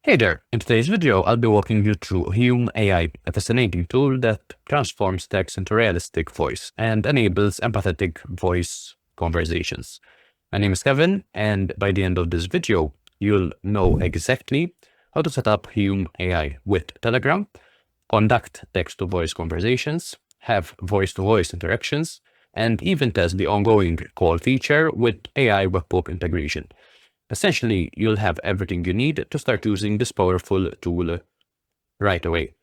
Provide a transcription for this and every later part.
Hey there, in today's video I'll be walking you through Hume AI, a fascinating tool that transforms text into realistic voice and enables empathetic voice conversations. My name is Kevin, and by the end of this video, you'll know exactly how to set up Hume AI with Telegram, conduct text-to-voice conversations, have voice-to-voice interactions, and even test the ongoing call feature with AI webhook integration. Essentially, you'll have everything you need to start using this powerful tool right away.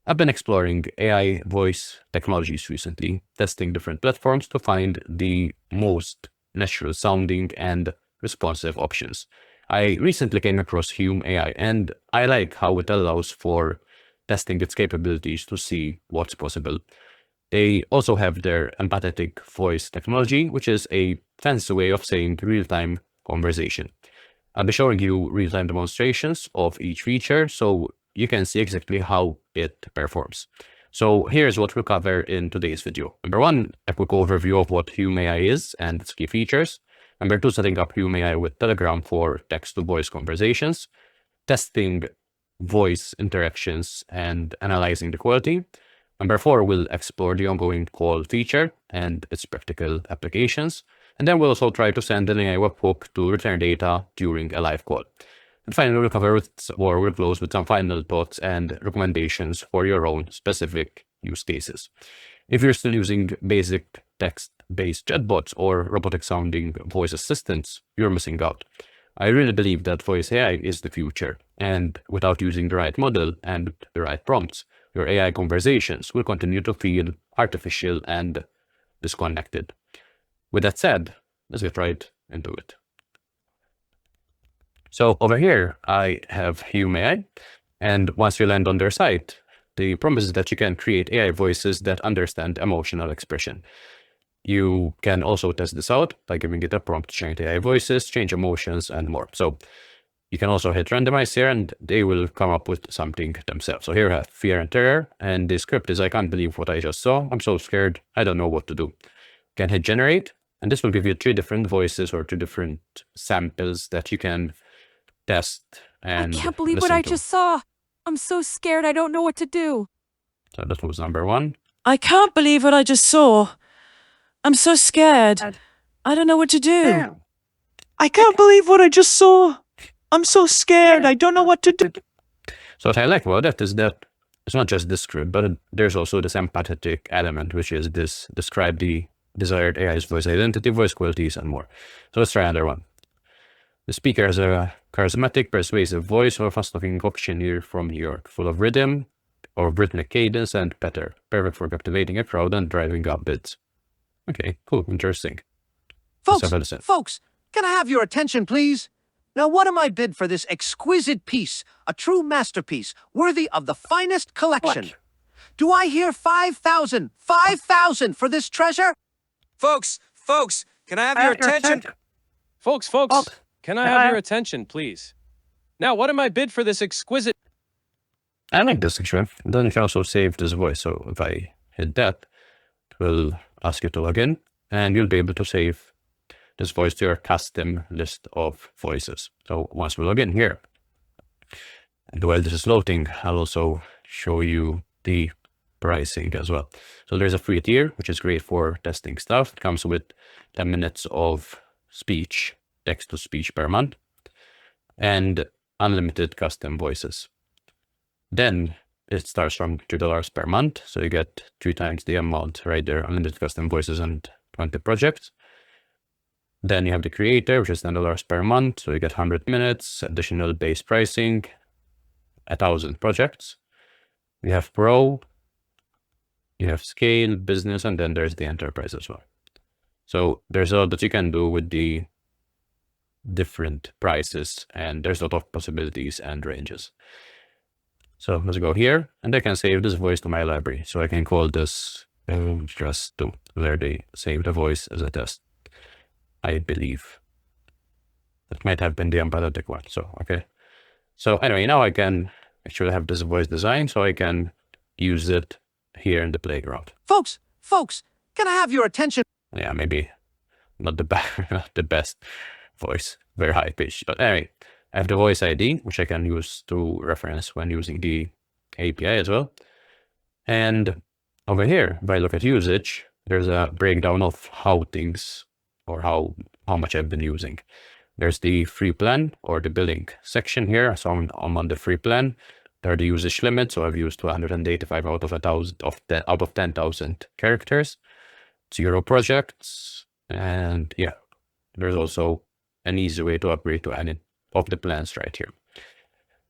I've been exploring AI voice technologies recently, testing different platforms to find the most natural sounding and responsive options. I recently came across Hume AI, and I like how it allows for testing its capabilities to see what's possible. They also have their empathetic voice technology, which is a fancy way of saying real-time conversation. I'll be showing you real-time demonstrations of each feature so you can see exactly how it performs. So here's what we'll cover in today's video. Number one, a quick overview of what Hume AI is and its key features. Number two, setting up Hume AI with Telegram for text-to-voice conversations, testing voice interactions and analyzing the quality. Number four, we'll explore the ongoing call feature and its practical applications. And then we'll also try to send an AI webhook to return data during a live call. And finally, we'll close with some final thoughts and recommendations for your own specific use cases. If you're still using basic text-based chatbots or robotic-sounding voice assistants, you're missing out. I really believe that voice AI is the future, and without using the right model and the right prompts, your AI conversations will continue to feel artificial and disconnected. With that said, let's get right into it. So over here, I have Hume AI, and once you land on their site, the promise is that you can create AI voices that understand emotional expression. You can also test this out by giving it a prompt to change AI voices, change emotions, and more. So you can also hit randomize here and they will come up with something themselves. So here I have fear and terror, and the script is, I can't believe what I just saw. I'm so scared. I don't know what to do. You can hit generate, and this will give you three different voices or two different samples that you can test and I can't believe what I just saw. I'm so scared I don't know what to do. So that was number one. I can't believe what I just saw. I'm so scared. I don't know what to do. I can't believe what I just saw. I'm so scared. I don't know what to do. So what I like about that is that it's not just this script, but there's also this empathetic element, which is this describe the desired AI's voice identity, voice qualities, and more. So let's try another one. The speaker has a charismatic, persuasive voice or fast-talking auctioneer from New York, full of rhythm or rhythmic cadence and patter, perfect for captivating a crowd and driving up bids. Okay, cool, interesting. Folks, can I have your attention, please? Now, what am I bid for this exquisite piece, a true masterpiece, worthy of the finest collection? What? Do I hear 5,000? 5,000 for this treasure? Folks, can I have your attention? Folks, can I have your attention, please? Now, what am I bid for this exquisite? I like this actually. Then you can also save this voice. So if I hit that, it will ask you to log in, and you'll be able to save this voice to your custom list of voices. So once we log in here, and while this is loading, I'll also show you the pricing as well. So there's a free tier, which is great for testing stuff. It comes with 10 minutes of speech, text to speech per month, and unlimited custom voices. Then it starts from $2 per month. So you get 3 times the amount right there, unlimited custom voices and 20 projects. Then you have the creator, which is $10 per month. So you get 100 minutes, additional base pricing, 1,000 projects. We have pro, you have scale, business, and then there's the enterprise as well. So there's a lot that you can do with the different prices, and there's a lot of possibilities and ranges. So let's go here, and I can save this voice to my library. So I can call this just to where they save the voice as a test. I believe that might have been the empathetic one. So, okay. So anyway, now I can actually have this voice design, so I can use it here in the playground. Folks, can I have your attention? Yeah, maybe not the best voice, very high pitched, but anyway, I have the voice ID, which I can use to reference when using the API as well. And over here, if I look at usage, there's a breakdown of how things, or how much I've been using. There's the free plan or the billing section here. So I'm on the free plan. There are the usage limits. So I've used 285 out of 1,000 out of 10,000 characters, 0 projects. And yeah, there's also an easy way to upgrade to any of the plans right here.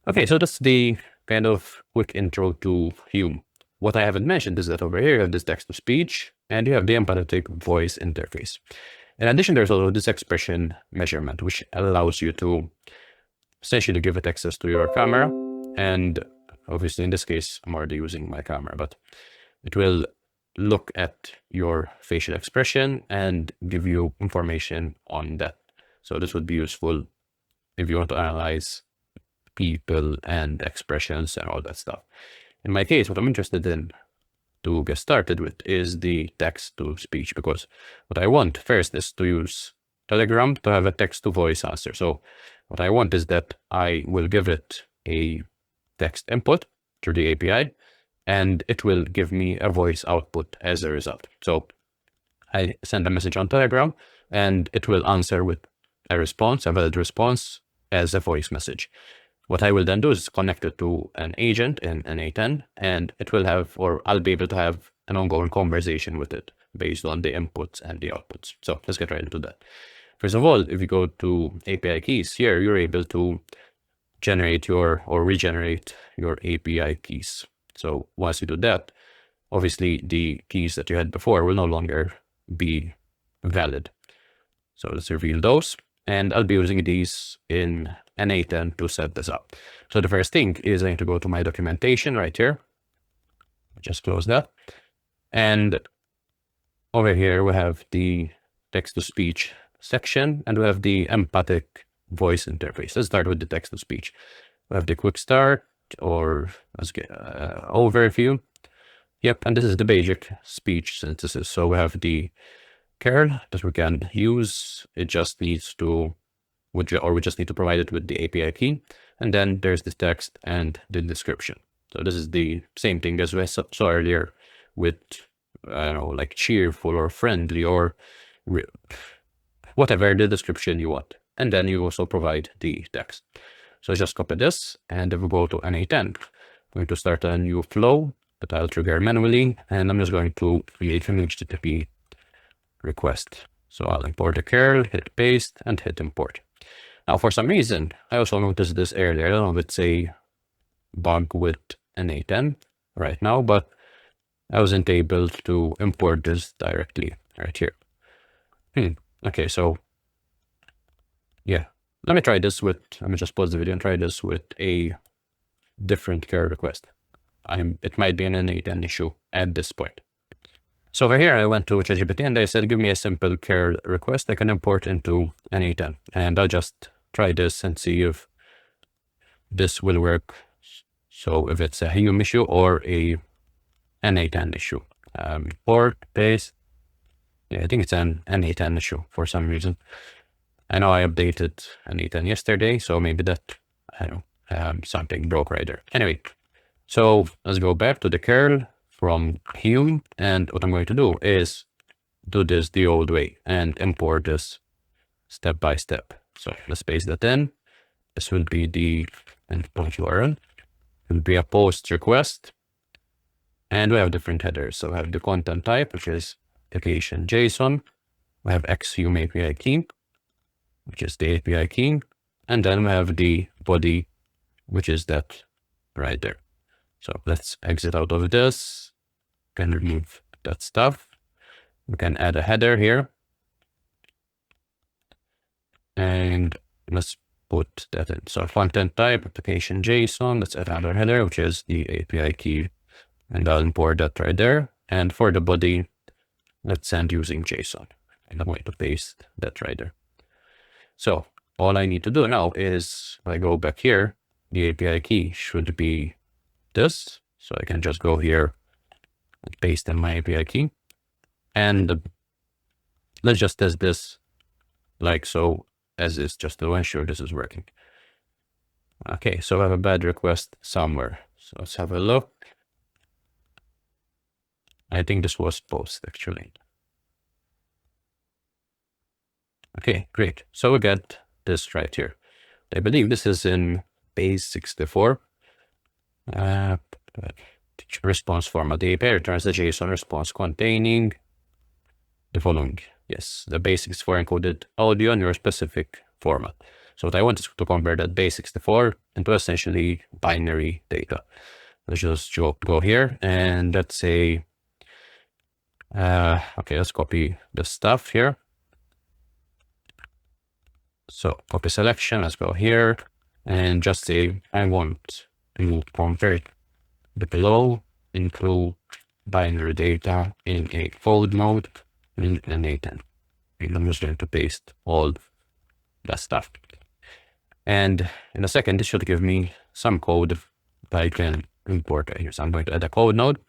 Okay, so that's the kind of quick intro to Hume. What I haven't mentioned is that over here you have this text-to-speech and you have the empathetic voice interface. In addition, there's also this expression measurement, which allows you to essentially give it access to your camera. And obviously, in this case, I'm already using my camera, but it will look at your facial expression and give you information on that. So this would be useful if you want to analyze people and expressions and all that stuff. In my case, what I'm interested in to get started with is the text-to-speech, because what I want first is to use Telegram to have a text-to-voice answer. So what I want is that I will give it a text input through the API, and it will give me a voice output as a result. So I send a message on Telegram, and it will answer with a response, a valid response, as a voice message. What I will then do is connect it to an agent in an A10, and it will have, or I'll be able to have an ongoing conversation with it based on the inputs and the outputs. So let's get right into that. First of all, if you go to API keys here, you're able to generate or regenerate your API keys. So once you do that, obviously the keys that you had before will no longer be valid. So let's reveal those. And I'll be using these in an A10 to set this up. So the first thing is I need to go to my documentation right here. Just close that. And over here, we have the text-to-speech section, and we have the empathic voice interface. Let's start with the text-to-speech. We have the quick start, or let's get overview. Yep, and this is the basic speech synthesis. So we have the curl that we can use. It just needs to, we just need to provide it with the API key. And then there's the text and the description. So this is the same thing as we saw earlier with, I don't know, like cheerful or friendly or whatever the description you want. And then you also provide the text. So just copy this, and if we go to an A10, I'm going to start a new flow that I'll trigger manually, and I'm just going to create an HTTP request. So I'll import the curl, hit paste, and hit import. Now, for some reason, I also noticed this earlier. I don't know if it's a bug with an A10 right now, but I wasn't able to import this directly right here. Okay, so yeah, let me try this with, let me just pause the video and try this with a different curl request. It might be an A10 issue at this point. So over here, I went to ChatGPT and I said, give me a simple curl request I can import into an A10. And I'll just try this and see if this will work. So if it's a Hume issue or an A10 issue. Import, paste. Yeah, I think it's an A10 issue for some reason. I know I updated an A10 yesterday, so maybe that, I don't know, something broke right there. Anyway, so let's go back to the curl from Hume, and what I'm going to do is do this the old way and import this step by step. So let's paste that in. This will be the endpoint URL. It will be a post request, and we have different headers. So we have the content type, which is application JSON. We have Hume API key, which is the API key, and then we have the body, which is that right there. So let's exit out of this. Can remove that stuff. We can add a header here. And let's put that in. So content type, application JSON, let's add another header, which is the API key. And I'll import that right there. And for the body, let's send using JSON. And I'm going to paste that right there. So all I need to do now is, if I go back here, the API key should be this. So I can just go here and paste in my API key. And let's just test this like so, as is, just to ensure this is working. Okay, so I have a bad request somewhere. So let's have a look. I think this was post actually. Okay, great. So we get this right here. I believe this is in base 64. Response format. The API returns the JSON response containing the following. Yes, the base 64 encoded audio in your specific format. So what I want is to convert that base 64 into essentially binary data. Let's just go here and let's say, okay, let's copy the stuff here. So copy selection, let's go here and just say I want to convert the below into binary data in a fold mode in an A10. And I'm just going to paste all that stuff. And in a second, this should give me some code that I can import here. So I'm going to add a code node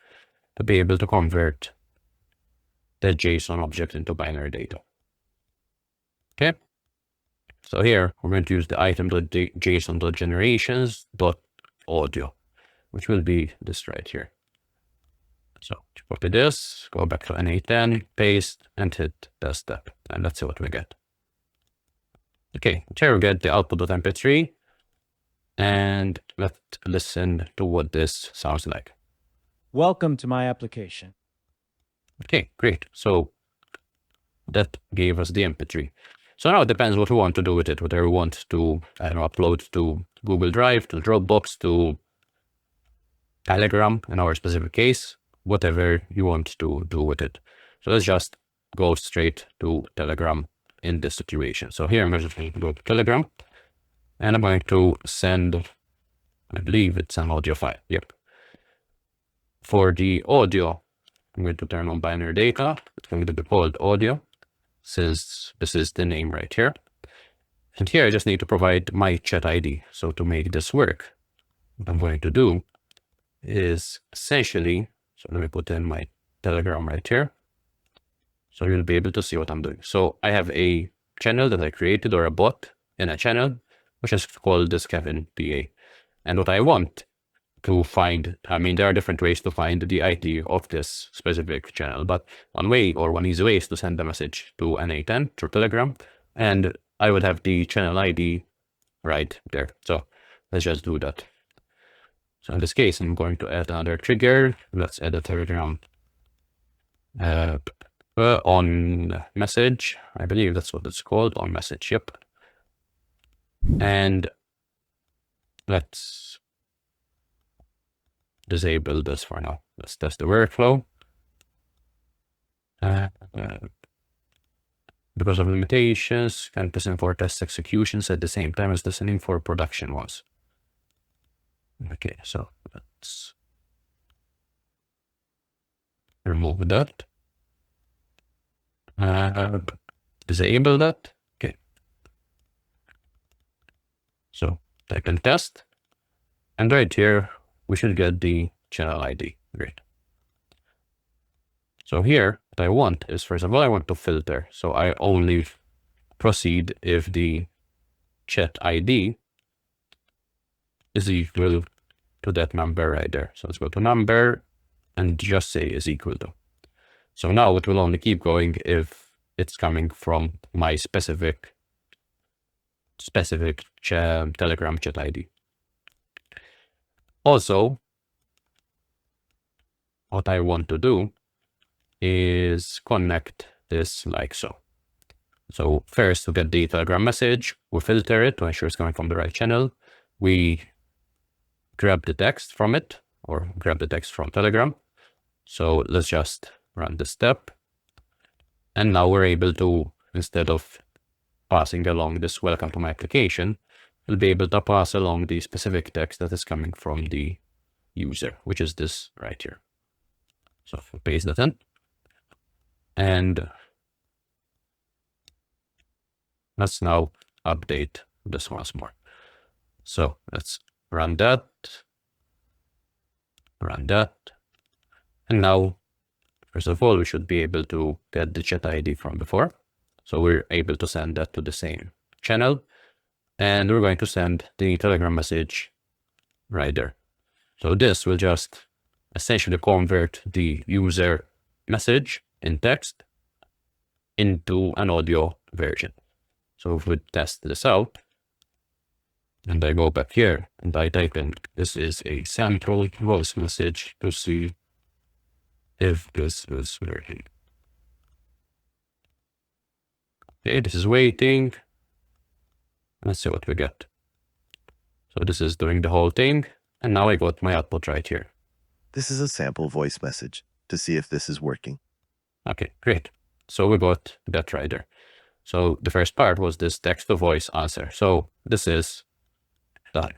to be able to convert the JSON object into binary data. Okay. So here we're going to use the item.json.generations.audio, which will be this right here. So copy this, go back to N810, paste, and hit the step. And let's see what we get. Okay, here we get the output.mp3. And let's listen to what this sounds like. Welcome to my application. Okay, great. So that gave us the MP3. So now it depends what we want to do with it, whether we want to, I don't know, upload to Google Drive, to Dropbox, to Telegram in our specific case, whatever you want to do with it. So let's just go straight to Telegram in this situation. So here I'm going to go to Telegram and I'm going to send, I believe it's an audio file. Yep. For the audio, I'm going to turn on binary data. It's going to be called audio, since this is the name right here. And here I just need to provide my chat ID. So to make this work, what I'm going to do is essentially, so let me put in my Telegram right here. So you'll be able to see what I'm doing. So I have a channel that I created, or a bot in a channel, which is called this Kevin PA. And what I want to find, I mean, there are different ways to find the ID of this specific channel, but one easy way is to send a message to N810 through Telegram, and I would have the channel ID right there. So let's just do that. So in this case, I'm going to add another trigger. Let's add a Telegram on message. I believe that's what it's called, on message. Yep. And let's disable this for now. Let's test the workflow. Because of limitations, can't listen for test executions at the same time as listening for production ones. Okay, so let's remove that. Disable that. Okay. So type in test. And right here, we should get the channel ID. Great. So here, what I want is, first of all, I want to filter. So I only proceed if the chat ID is equal to that number right there. So let's go to number and just say is equal to. So now it will only keep going if it's coming from my specific Telegram chat ID. Also, what I want to do is connect this like so. So first, to get the Telegram message, we filter it to ensure it's coming from the right channel. We grab the text from it, or grab the text from Telegram. So let's just run this step. And now we're able to, instead of passing along this welcome to my application, we'll be able to pass along the specific text that is coming from the user, which is this right here. So if we paste that in, and let's now update this once more. So let's run that, and now, first of all, we should be able to get the chat ID from before. So we're able to send that to the same channel. and we're going to send the Telegram message right there. So this will just essentially convert the user message in text into an audio version. So if we test this out, and I go back here and I type in, this is a sample voice message to see if this is working. Okay, this is waiting. Let's see what we get. So this is doing the whole thing. And now I got my output right here. This is a sample voice message to see if this is working. Okay, great. So we got that right there. So the first part was this text to voice answer. So this is done.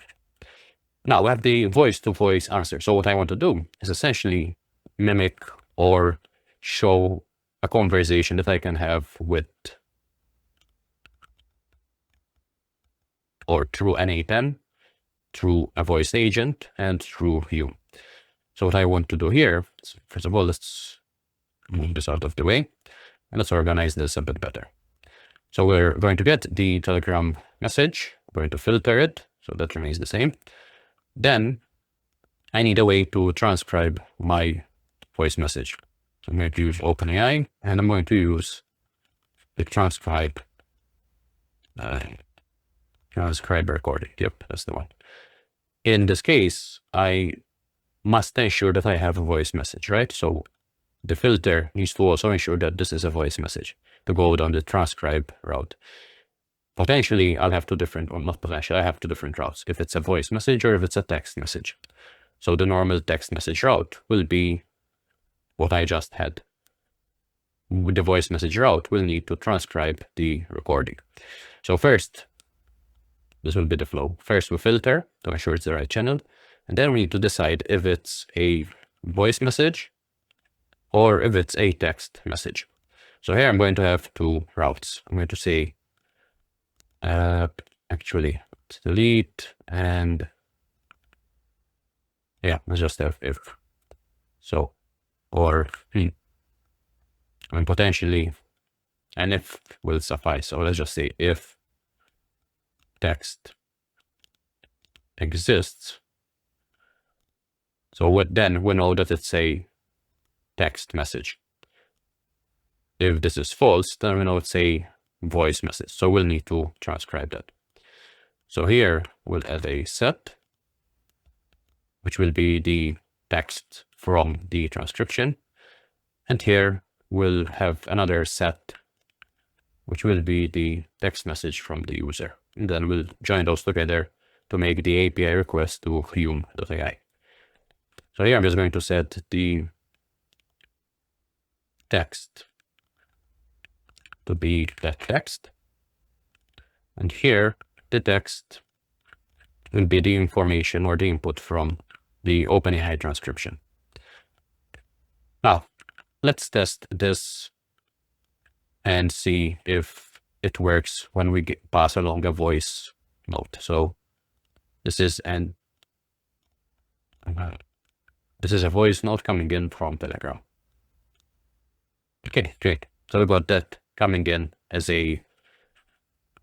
Now we have the voice to voice answer. So what I want to do is essentially mimic or show a conversation that I can have with or through an A10, through a voice agent, and through Hume. So what I want to do here, first of all, let's move this out of the way and let's organize this a bit better. So we're going to get the Telegram message, we're going to filter it, so that remains the same. Then I need a way to transcribe my voice message. So I'm going to use OpenAI and I'm going to use the transcribe recording. Yep, that's the one. In this case, I must ensure that I have a voice message, right? So the filter needs to also ensure that this is a voice message to go down the transcribe route. Potentially, I'll have two different, or not potentially, I have two different routes, if it's a voice message or if it's a text message. So the normal text message route will be what I just had. With the voice message route, we'll need to transcribe the recording. So first, this will be the flow. First, we filter to ensure it's the right channel. And then we need to decide if it's a voice message or if it's a text message. So here I'm going to have two routes. I'm going to say, actually, delete and yeah, let's just have if. So, or I mean, potentially an if will suffice. So let's just say if text exists. So then we know that it's a text message. If this is false, then we know it's a voice message. So we'll need to transcribe that. So here we'll add a set, which will be the text from the transcription. And here we'll have another set, which will be the text message from the user. And then we'll join those together to make the API request to Hume AI. So here I'm just going to set the text to be that text. And here the text will be the information or the input from the OpenAI transcription. Now, let's test this and see if it works when we pass along a voice note. So this is a voice note coming in from Telegram. Okay, great. So we got that coming in as a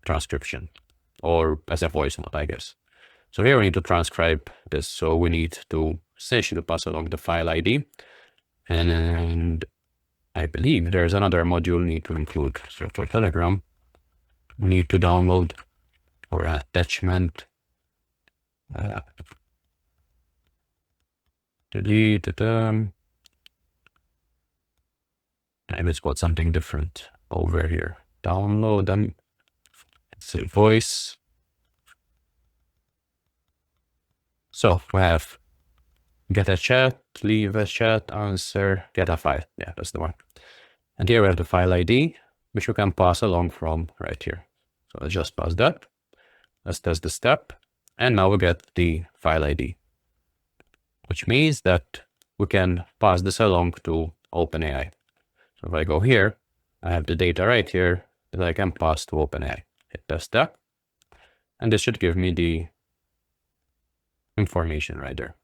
transcription or as a voice note, I guess. So here we need to transcribe this. So we need to essentially pass along the file ID. And I believe there's another module we need to include. So for Telegram, we need to download or attachment. Delete it. Maybe it's got something different over here. Download them. It's a voice. So we have get a chat, leave a chat, answer, get a file. Yeah, that's the one. And here we have the file ID, which we can pass along from right here. So let's just pass that. Let's test the step. And now we get the file ID, which means that we can pass this along to OpenAI. So if I go here, I have the data right here that I can pass to OpenAI. Hit test that. And this should give me the information right there.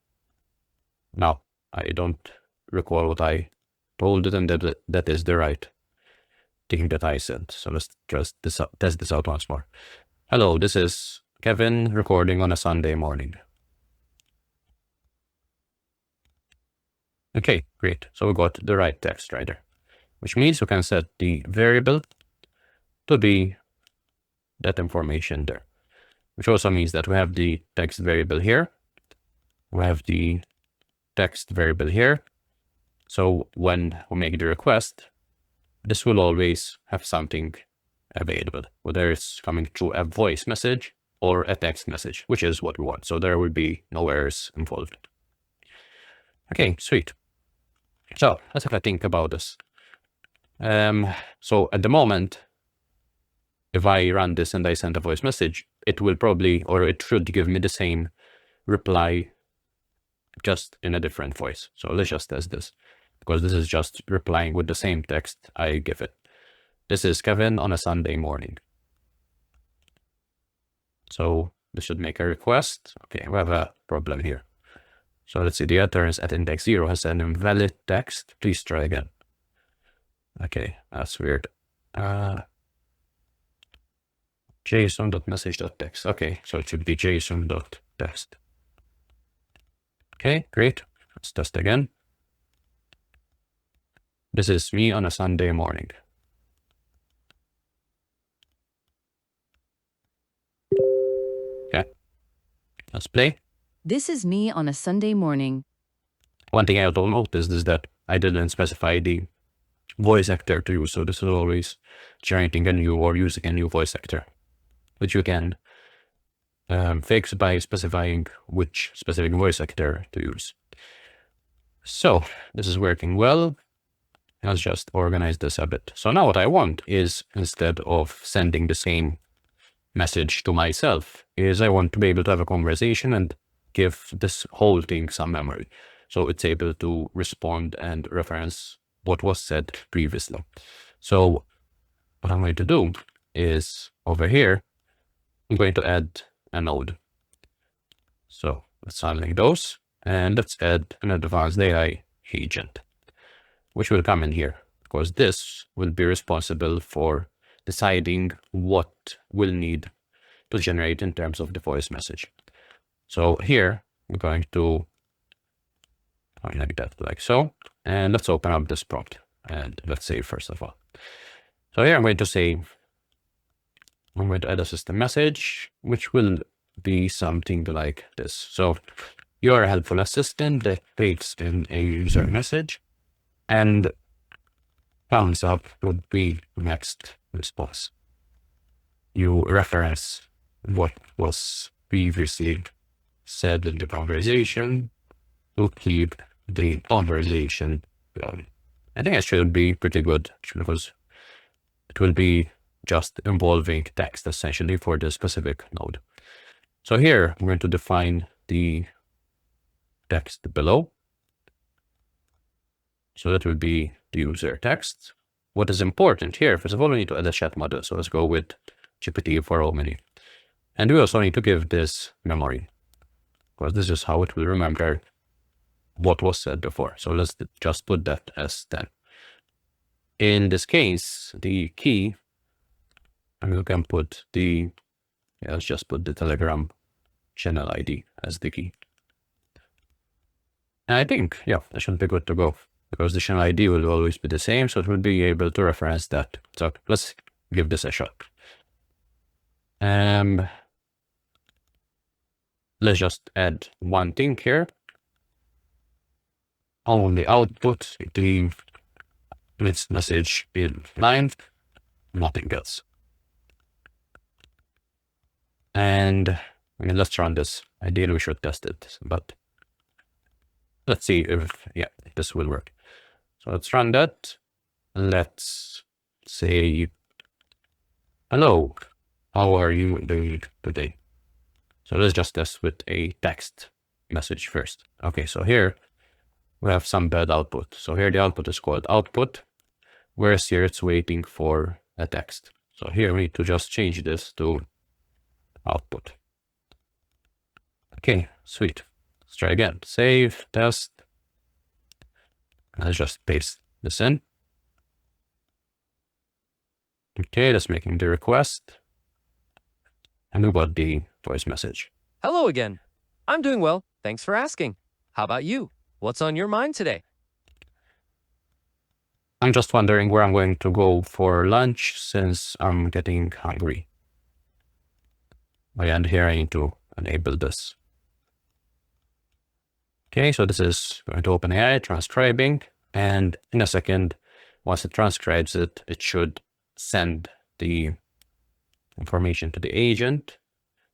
Now, I don't recall what I told it, and that is the right thing that I said. So let's just test this out once more. Hello, this is Kevin recording on a Sunday morning. Okay, great. So we got the right text right there, which means we can set the variable to be that information there, which also means that we have the text variable here. We have the text variable here. So when we make the request, this will always have something available, whether it's coming through a voice message or a text message, which is what we want. So there will be no errors involved. Okay, sweet. So let's have a think about this. So at the moment, if I run this and I send a voice message, it will probably, or it should give me the same reply, just in a different voice. So let's just test this, because this is just replying with the same text I give it. This is Kevin on a Sunday morning. So this should make a request. Okay, we have a problem here. So let's see, the utterance at index 0 has an invalid text. Please try again. Okay, that's weird. JSON.message.text. Okay, so it should be JSON.text. Okay, great. Let's test again. This is me on a Sunday morning. Okay, let's play. This is me on a Sunday morning. One thing I also noticed is that I didn't specify the voice actor to use, so this is always generating a new or using a new voice actor, which you can fix by specifying which specific voice actor to use. So this is working well. Let's just organize this a bit. So now what I want is, instead of sending the same message to myself, is I want to be able to have a conversation and give this whole thing some memory. So it's able to respond and reference what was said previously. So what I'm going to do is, over here, I'm going to add a node. So let's unlink those, and let's add an advanced AI agent, which will come in here, because this will be responsible for deciding what we'll need to generate in terms of the voice message. So here, we're going to like that, like so. And let's open up this prompt and let's save first of all. So here I'm going to say, I'm going to add a system message, which will be something like this. So you're a helpful assistant that takes in a user message, and thumbs up would be next response. You reference what was previously said in the conversation to keep the conversation going. I think it should be pretty good, because it will be just involving text essentially for the specific node. So here I'm going to define the text below. So that will be the user text. What is important here, first of all, we need to add a chat model. So let's go with GPT for Omni. And we also need to give this memory, because this is how it will remember what was said before. So let's just put that as 10. In this case, the key, and we can put the, let's just put the Telegram channel ID as the key. And I think, yeah, that should be good to go, because the channel ID will always be the same, so it will be able to reference that. So let's give this a shot. Let's just add one thing here. On the output, the this message in line, nothing else. And let's run this. Ideally, we should test it, but let's see if, yeah, this will work. So let's run that. Let's say, hello, how are you doing today? So let's just test with a text message first. Okay, so here we have some bad output. So here the output is called output, whereas here it's waiting for a text. So here we need to just change this to output. Okay, sweet. Let's try again. Save, test. Let's just paste this in. Okay, that's making the request. And we got the voice message. Hello again. I'm doing well. Thanks for asking. How about you? What's on your mind today? I'm just wondering where I'm going to go for lunch since I'm getting hungry. And here I need to enable this. Okay, so this is going to open AI, transcribing, and in a second, once it transcribes it, it should send the information to the agent,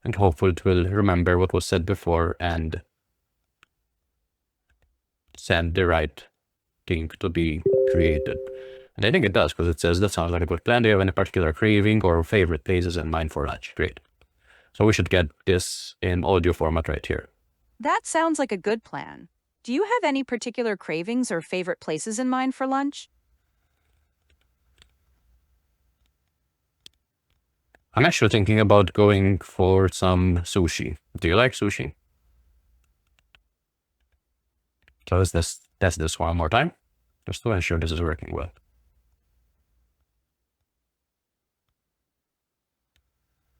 and hopefully it will remember what was said before and send the right thing to be created. And I think it does, because it says, that sounds like a good plan. Do you have any particular craving or favorite places in mind for lunch? Great. So we should get this in audio format right here. That sounds like a good plan. Do you have any particular cravings or favorite places in mind for lunch? I'm actually thinking about going for some sushi. Do you like sushi? So let's test this one more time, just to ensure this is working well.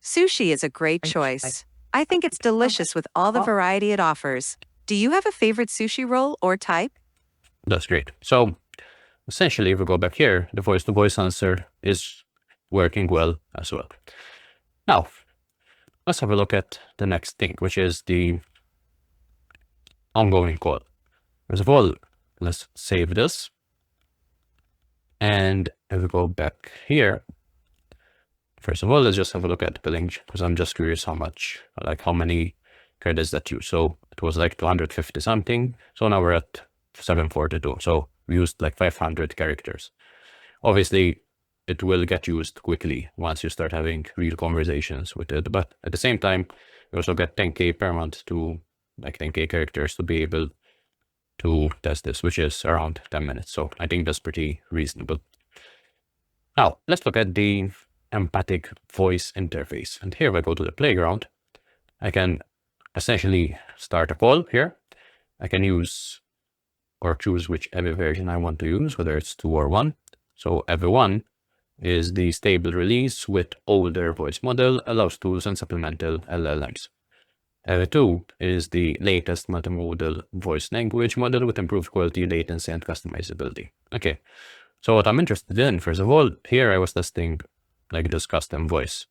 Sushi is a great choice. I think it's delicious with all the variety it offers. Do you have a favorite sushi roll or type? That's great. So essentially, if we go back here, the voice-to-voice answer is working well as well. Now, let's have a look at the next thing, which is the ongoing call. First of all, let's save this. And if we go back here, first of all, let's just have a look at billing, because I'm just curious how many credits that use. So it was like 250 something. So now we're at 742. So we used like 500 characters. Obviously, it will get used quickly once you start having real conversations with it. But at the same time, you also get 10K per month to like 10K characters to be able to test this, which is around 10 minutes. So I think that's pretty reasonable. Now, let's look at the Empathic voice interface. And here, if I go to the playground, I can essentially start a call here. I can use or choose whichever version I want to use, whether it's 2 or 1. So EV1 is the stable release with older voice model, allows tools and supplemental LLMs. EV2 is the latest multimodal voice language model with improved quality, latency, and customizability. Okay, so what I'm interested in, first of all, here I was testing like this custom voice.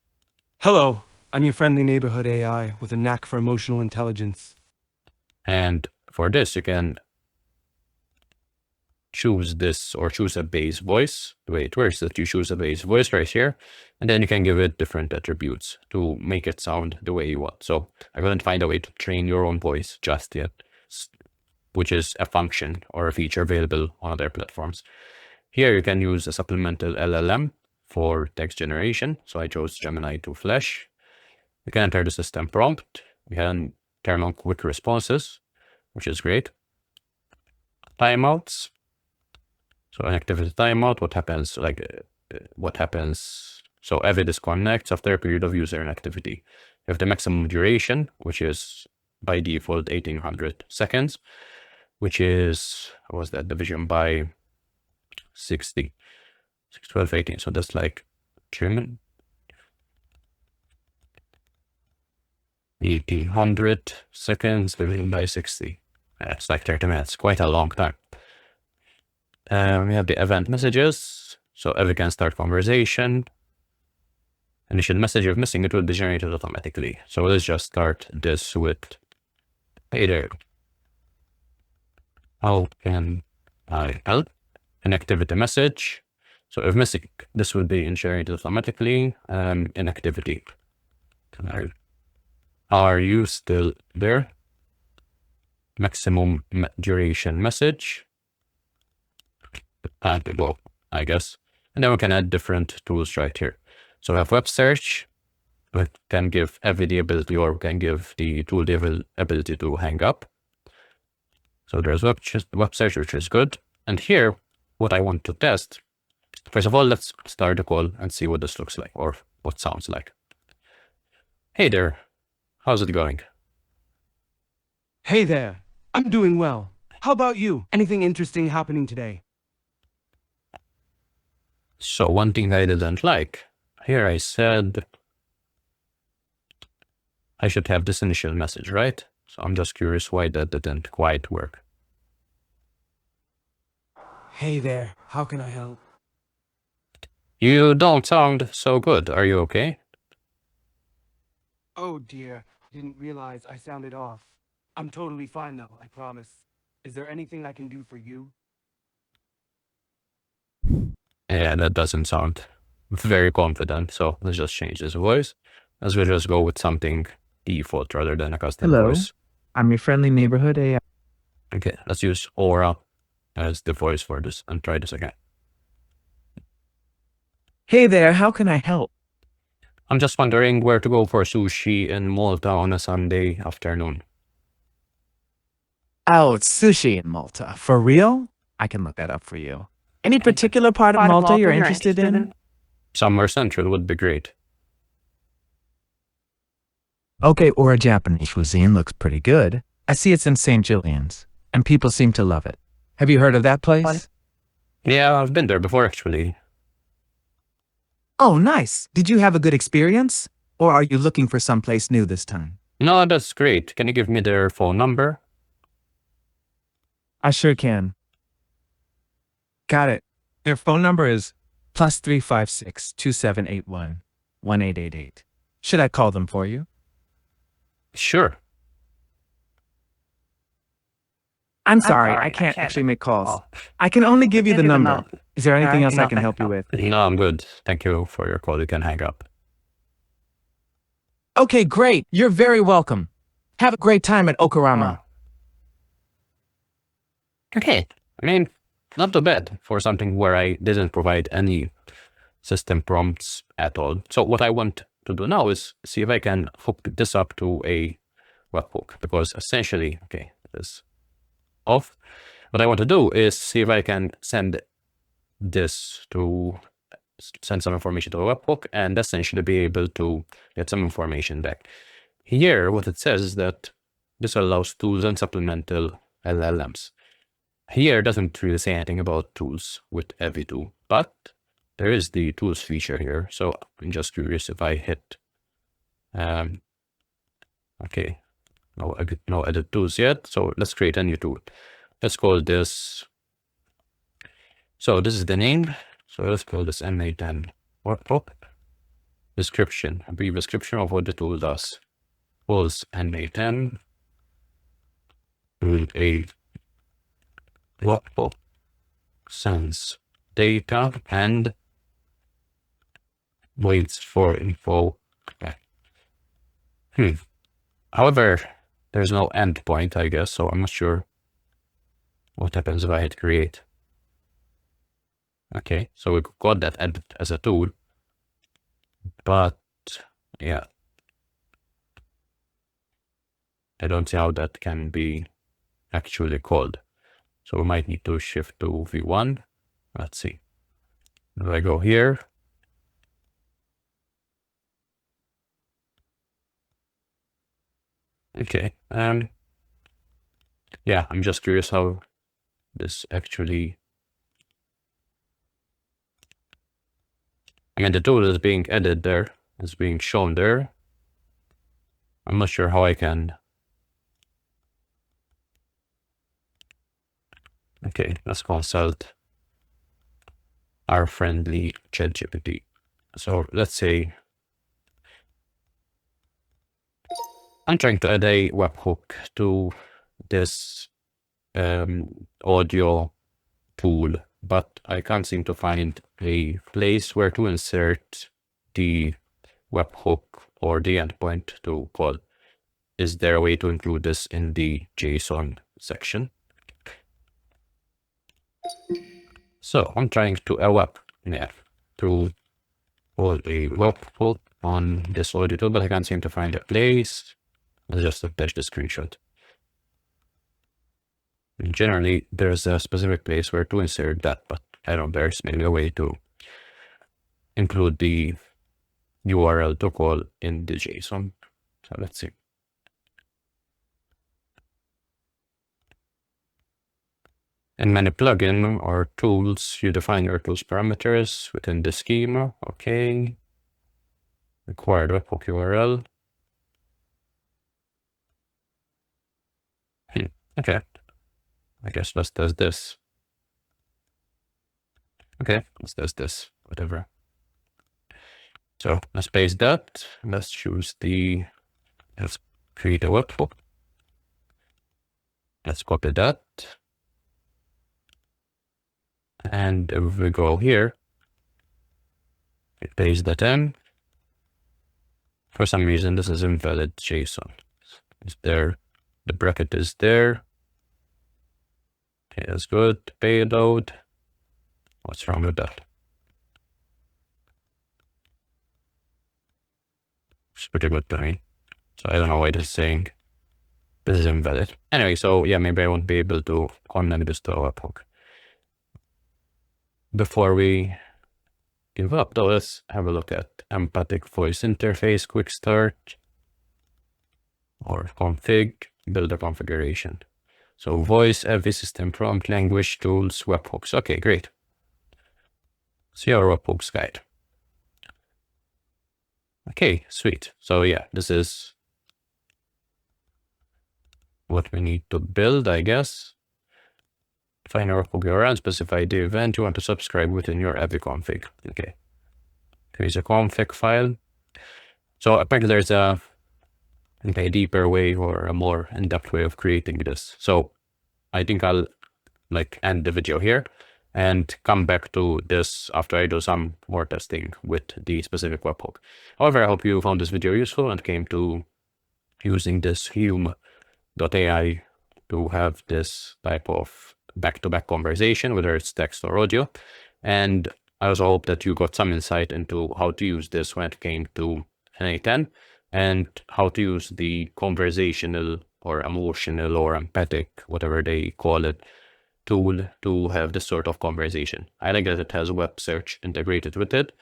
Hello, I'm your friendly neighborhood AI with a knack for emotional intelligence. And for this, you can choose this or choose a base voice. The way it works is that you choose a base voice right here, and then you can give it different attributes to make it sound the way you want. So I couldn't find a way to train your own voice just yet, which is a function or a feature available on other platforms. Here you can use a supplemental LLM for text generation. So I chose Gemini to Flash. You can enter the system prompt. We can turn on quick responses, which is great. Timeouts. So an activity timeout, what happens, so every disconnects after a period of user inactivity. You have the maximum duration, which is by default 1800 seconds, which is, what was that, division by 60, 6, 12, 18, so that's like 1800 seconds divided by 60. It's like 30 minutes, quite a long time. We have the event messages. So Evi can start conversation. Initial message, if missing, it will be generated automatically. So let's just start this with, hey there, how can I help? An activity message. So if missing, this will be generated automatically. Inactivity. Are you still there? Maximum duration message. Well, I guess. And then we can add different tools right here. So we have web search. We can give Evi the ability, or we can give the tool the ability to hang up. So there's web search, which is good. And here, what I want to test, first of all, let's start the call and see what this looks like, or what sounds like. Hey there, how's it going? Hey there, I'm doing well. How about you? Anything interesting happening today? So one thing I didn't like, here I said, I should have this initial message, right? So I'm just curious why that didn't quite work. Hey there, how can I help? You don't sound so good. Are you okay? Oh dear, didn't realize I sounded off. I'm totally fine though, I promise. Is there anything I can do for you? Yeah, that doesn't sound very confident. So let's just change this voice. Let's just go with something default rather than a custom voice. I'm your friendly neighborhood AI. Okay, let's use Aura as the voice for this and try this again. Hey there, how can I help? I'm just wondering where to go for sushi in Malta on a Sunday afternoon. Oh, it's sushi in Malta. For real? I can look that up for you. Any particular part of Malta you're interested in? Somewhere central would be great. Okay, or a Japanese cuisine looks pretty good. I see it's in St. Julian's, and people seem to love it. Have you heard of that place? Yeah, I've been there before actually. Oh, nice. Did you have a good experience? Or are you looking for someplace new this time? No, that's great. Can you give me their phone number? I sure can. Got it. Their phone number is +356 2781 1888. Should I call them for you? Sure. I'm sorry, I can't actually make calls. I can only give you the number. Is there anything else I can help you with? No, I'm good. Thank you for your call. You can hang up. Okay, great. You're very welcome. Have a great time at Okarama. Okay. I mean, not too bad for something where I didn't provide any system prompts at all. So what I want to do now is see if I can hook this up to a webhook, because essentially, okay, this off. What I want to do is see if I can send some information to a webhook and essentially be able to get some information back. Here, what it says is that this allows tools and supplemental LLMs. Here doesn't really say anything about tools with Evitu, but there is the tools feature here. So I'm just curious if I hit, okay, no edit tools yet. So let's create a new tool. Let's call this, so this is the name. So let's call this MA10 workbook. Description, a brief description of what the tool does. Pulls MA10 to a workbook, sends data, and waits for info back. However, there's no endpoint, I guess, so I'm not sure what happens if I hit create. Okay, so we got that edit as a tool, but yeah, I don't see how that can be actually called. So we might need to shift to V1. Let's see. If I go here, okay, yeah, I'm just curious how this actually, again, the tool is being edited there, is being shown there. I'm not sure how I can. Okay, let's consult our friendly ChatGPT. So let's say I'm trying to add a webhook to this audio tool, but I can't seem to find a place where to insert the webhook or the endpoint to call. Is there a way to include this in the JSON section? So I'm trying to to call a webhook on this audio tool, but I can't seem to find a place. Let's just attach the screenshot. And generally, there's a specific place where to insert that, but I don't know, there's maybe a way to include the URL to call in the JSON. So let's see. In many plugin or tools, you define your tools parameters within the schema. Okay. Required webhook URL. Okay. I guess let's do this. Okay, let's do this. Whatever. So let's paste that. Let's choose the. Let's create a webhook. Let's copy that. And if we go here, we paste that in. For some reason, this is invalid JSON. Is there? The bracket is there. Okay, that's good. Payload. What's wrong with that? It's pretty good to me. So I don't know why it is saying this is invalid. Anyway, so yeah, maybe I won't be able to connect this to a webhook. Before we give up, though, let's have a look at Empathic voice interface, quick start, or config, build a configuration. So voice, AV system prompt, language tools, webhooks. Okay, great. See our webhooks guide. Okay, sweet. So yeah, this is what we need to build, I guess. Find a webhook URL, specify the event you want to subscribe within your AV config. Okay. Here's a config file. So apparently there's a deeper way or a more in-depth way of creating this. So I think I'll end the video here and come back to this after I do some more testing with the specific webhook. However, I hope you found this video useful and came to using this Hume AI to have this type of back-to-back conversation, whether it's text or audio. And I also hope that you got some insight into how to use this when it came to NA10 and how to use the conversational or emotional or empathic, whatever they call it, tool to have this sort of conversation. I like that it has web search integrated with it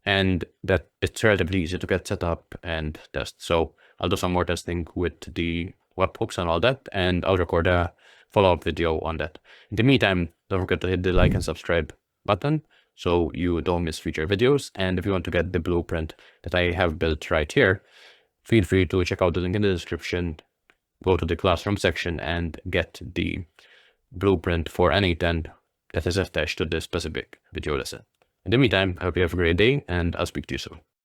and that it's relatively easy to get set up and test. So I'll do some more testing with the webhooks and all that, and I'll record a follow-up video on that. In the meantime, don't forget to hit the like and subscribe button so you don't miss future videos. And if you want to get the blueprint that I have built right here, feel free to check out the link in the description, go to the classroom section and get the blueprint for NA10 that is attached to this specific video lesson. In the meantime, I hope you have a great day and I'll speak to you soon.